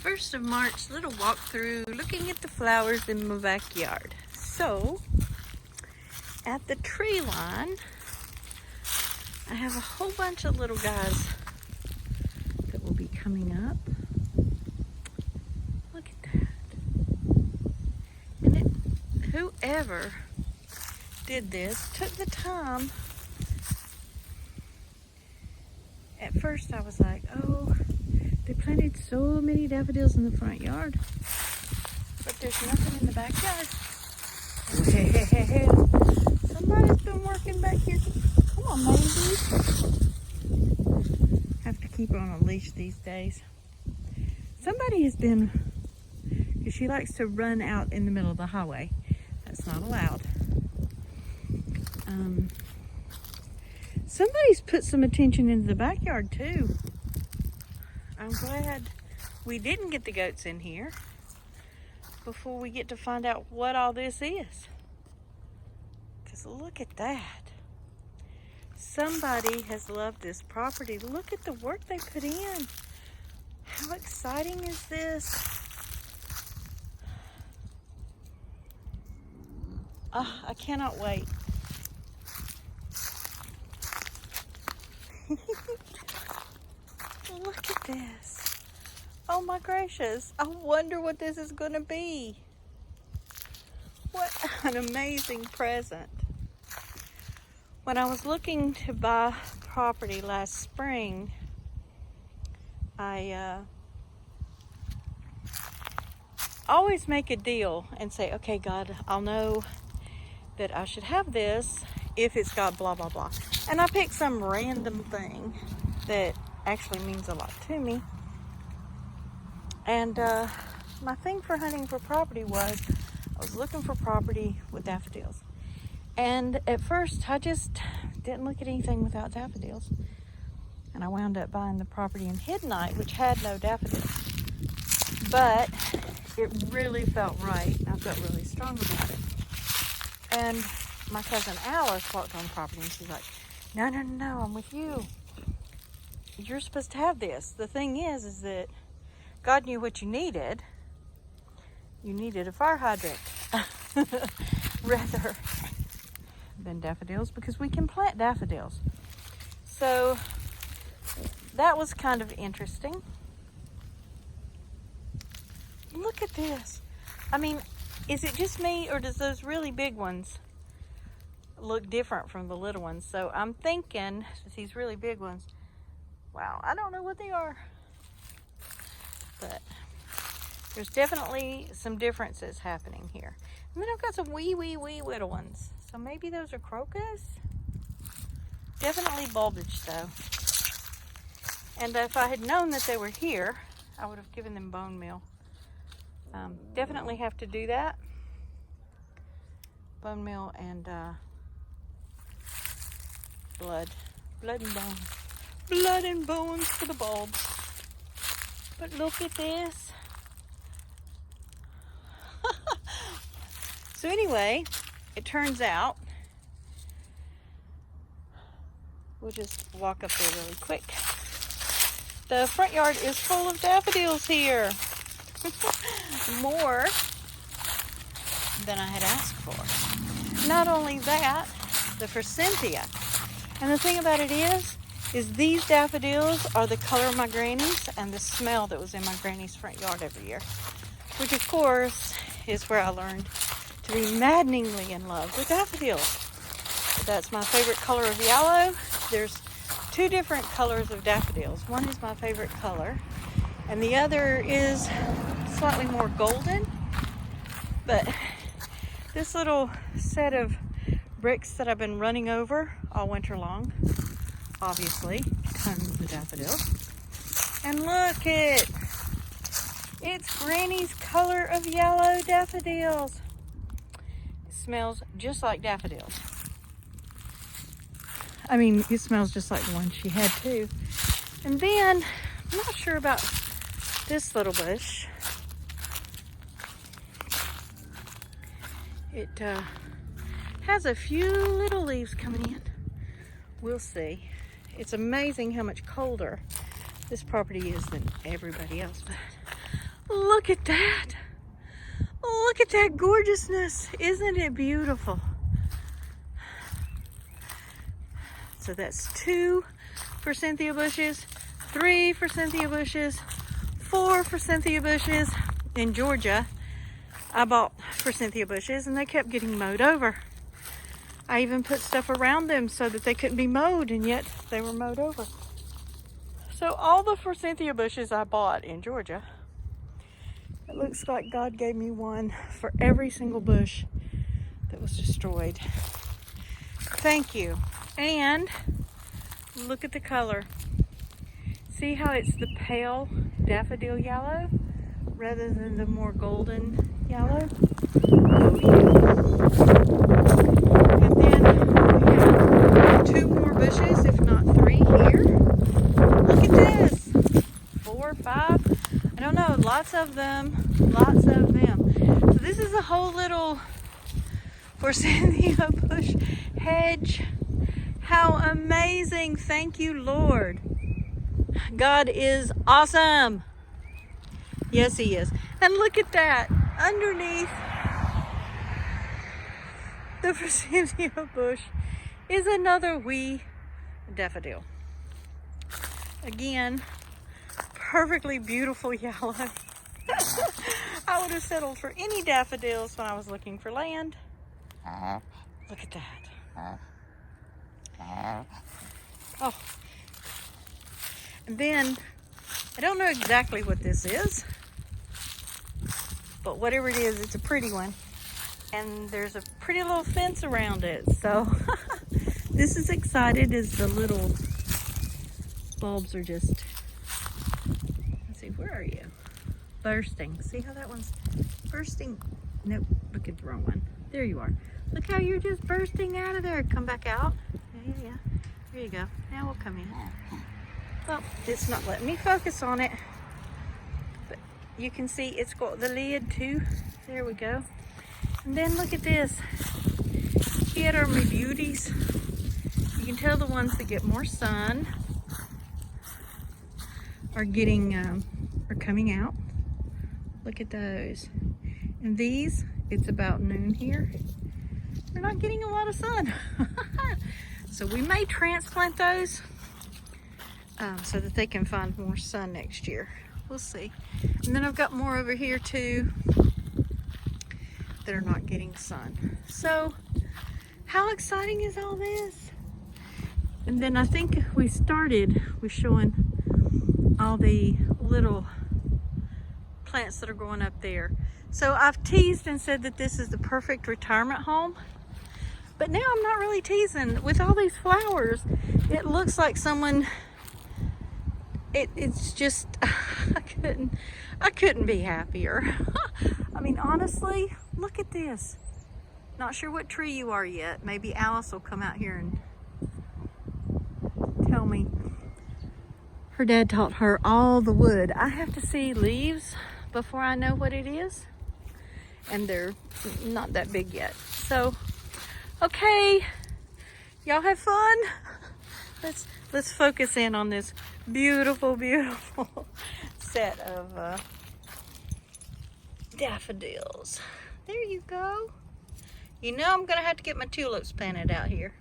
1st of March little walkthrough looking at the flowers in my backyard. So at the tree line I have a whole bunch of little guys that will be coming up. Look at that. And whoever did this took the time. At first I was like, oh, they planted so many daffodils in the front yard, but there's nothing in the backyard. Somebody's been working back here. Come on, Maisie. Have to keep her on a leash these days. Somebody has been, because she likes to run out in the middle of the highway. That's not allowed. Somebody's put some attention into the backyard too. I'm glad we didn't get the goats in here before we get to find out what all this is. Because look at that. Somebody has loved this property. Look at the work they put in. How exciting is this? I cannot wait. Look at this. Oh my gracious. I wonder what this is going to be. What an amazing present. When I was looking to buy property last spring, I always make a deal and say, okay, God, I'll know that I should have this if it's got blah, blah, blah. And I pick some random thing that actually means a lot to me. And my thing for hunting for property was I was looking for property with daffodils. And at first I just didn't look at anything without daffodils. And I wound up buying the property in Hiddenite, which had no daffodils. But it really felt right. I felt really strong about it. And my cousin Alice walked on the property and she's like, no, I'm with you. You're supposed to have this. The thing is that God knew what you needed. You needed a fire hydrant rather than daffodils, because we can plant daffodils. So that was kind of interesting. Look at this. I mean, is it just me, or does those really big ones look different from the little ones? So I'm thinking these really big ones, wow, I don't know what they are, but there's definitely some differences happening here. And then I've got some wee little ones. So maybe those are crocus. Definitely bulbage though. And if I had known that they were here, I would have given them bone meal. Definitely have to do that. Bone meal and blood and bones. Blood and bones for the bulbs. But look at this. So anyway, it turns out, we'll just walk up there really quick. The front yard is full of daffodils here. More than I had asked for. Not only that, the forsythia. And the thing about it is these daffodils are the color of my granny's and the smell that was in my granny's front yard every year. Which of course is where I learned to be maddeningly in love with daffodils. That's my favorite color of yellow. There's two different colors of daffodils. One is my favorite color and the other is slightly more golden. But this little set of bricks that I've been running over all winter long, obviously, tons of daffodils. And look it! It's Granny's color of yellow daffodils. It smells just like daffodils. I mean, it smells just like the one she had too. And then, I'm not sure about this little bush. It has a few little leaves coming in. We'll see. It's amazing how much colder this property is than everybody else. But look at that. Look at that gorgeousness. Isn't it beautiful? So that's 2 forsythia bushes, 3 forsythia bushes, 4 forsythia bushes. In Georgia, I bought forsythia bushes and they kept getting mowed over. I even put stuff around them so that they couldn't be mowed, and yet they were mowed over. So all the forsythia bushes I bought in Georgia, it looks like God gave me one for every single bush that was destroyed. Thank you. And look at the color. See how it's the pale daffodil yellow rather than the more golden yellow? Oh, yeah. And then we have 2 more bushes, if not 3 here. Look at this. 4, 5. I don't know, lots of them. So this is a whole little forsythia bush hedge. How amazing. Thank you, Lord. God is awesome. Yes, he is. And look at that. Underneath the forsythia bush is another wee daffodil. Again, perfectly beautiful yellow. I would have settled for any daffodils when I was looking for land. Look at that. Oh. And then, I don't know exactly what this is, but whatever it is, it's a pretty one. And there's a pretty little fence around it. So, this is excited as the little bulbs are just, let's see, where are you? Bursting. See how that one's bursting? Nope, look at the wrong one. There you are. Look how you're just bursting out of there. Come back out. Yeah. There you go. Now we'll come in. Well, it's not letting me focus on it. But you can see it's got the lid too. There we go. And then look at this. Here are my beauties. You can tell the ones that get more sun are getting, are coming out. Look at those. And these, it's about noon here. They're not getting a lot of sun. So we may transplant those so that they can find more sun next year. We'll see. And then I've got more over here too that are not getting sun. So how exciting is all this? And then I think we started with showing all the little plants that are growing up there. So I've teased and said that this is the perfect retirement home. But now I'm not really teasing. With all these flowers, it looks like someone, it's just, I couldn't be happier. I mean, honestly, look at this. Not sure what tree you are yet. Maybe Alice will come out here and tell me. Her dad taught her all the wood. I have to see leaves before I know what it is. And they're not that big yet. So, okay, y'all have fun. Let's focus in on this beautiful, beautiful set of daffodils. There you go. You know I'm gonna have to get my tulips planted out here.